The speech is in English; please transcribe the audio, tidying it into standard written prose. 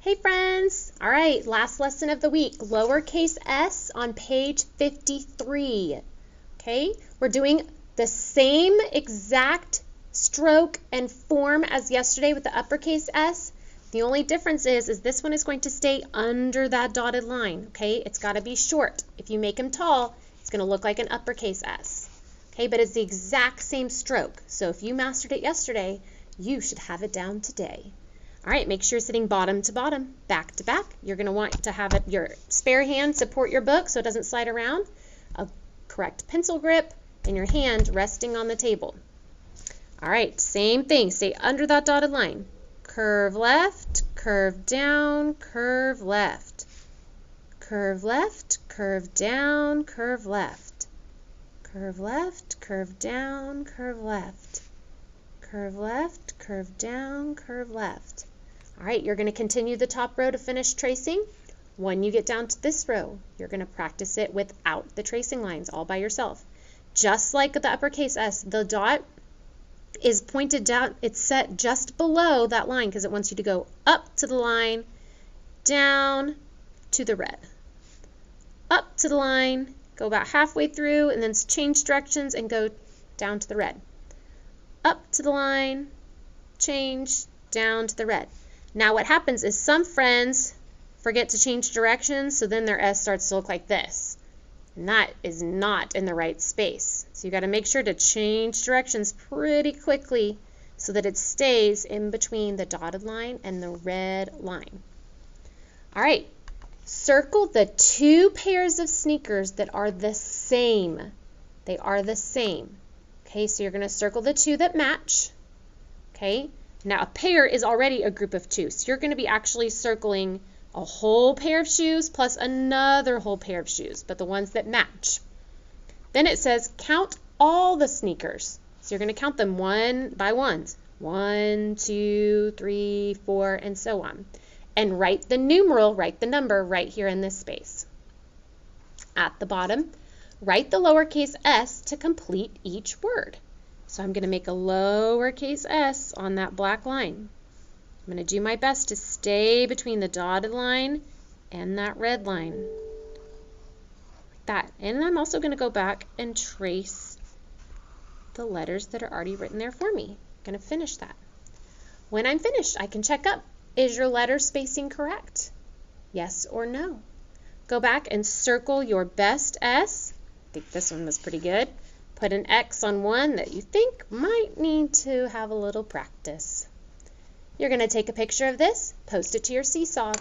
Hey friends! All right, last lesson of the week, lowercase s on page 53. Okay, we're doing the same exact stroke and form as yesterday with the uppercase S. The only difference is this one is going to stay under that dotted line, okay? It's got to be short. If you make them tall, it's going to look like an uppercase S. Okay, but it's the exact same stroke. So if you mastered it yesterday, you should have it down today. All right, make sure you're sitting bottom to bottom, back to back. You're going to want to have your spare hand support your book so it doesn't slide around, a correct pencil grip, and your hand resting on the table. All right, same thing. Stay under that dotted line. Curve left, curve down, curve left. Curve left, curve down, curve left. Curve left, curve down, curve left. Curve left, curve down, curve left. All right, you're going to continue the top row to finish tracing. When you get down to this row, you're going to practice it without the tracing lines, all by yourself. Just like the uppercase S, the dot is pointed down. It's set just below that line because it wants you to go up to the line, down to the red. Up to the line, go about halfway through, and then change directions and go down to the red. Up to the line, change, down to the red. Now what happens is some friends forget to change directions, so then their S starts to look like this. And that is not in the right space. So you got to make sure to change directions pretty quickly so that it stays in between the dotted line and the red line. All right, circle the two pairs of sneakers that are the same. They are the same. Okay, so you're going to circle the two that match. Okay, now a pair is already a group of two, so you're going to be actually circling a whole pair of shoes plus another whole pair of shoes, but the ones that match. Then it says count all the sneakers. So you're going to count them one by ones. 1, 2, 3, 4, and so on. And write the numeral, write the number right here in this space. At the bottom, write the lowercase s to complete each word. So I'm going to make a lowercase s on that black line. I'm going to do my best to stay between the dotted line and that red line. Like that. And I'm also going to go back and trace the letters that are already written there for me. I'm going to finish that. When I'm finished, I can check up. Is your letter spacing correct? Yes or no? Go back and circle your best S. I think this one was pretty good. Put an X on one that you think might need to have a little practice. You're going to take a picture of this, post it to your seesaw.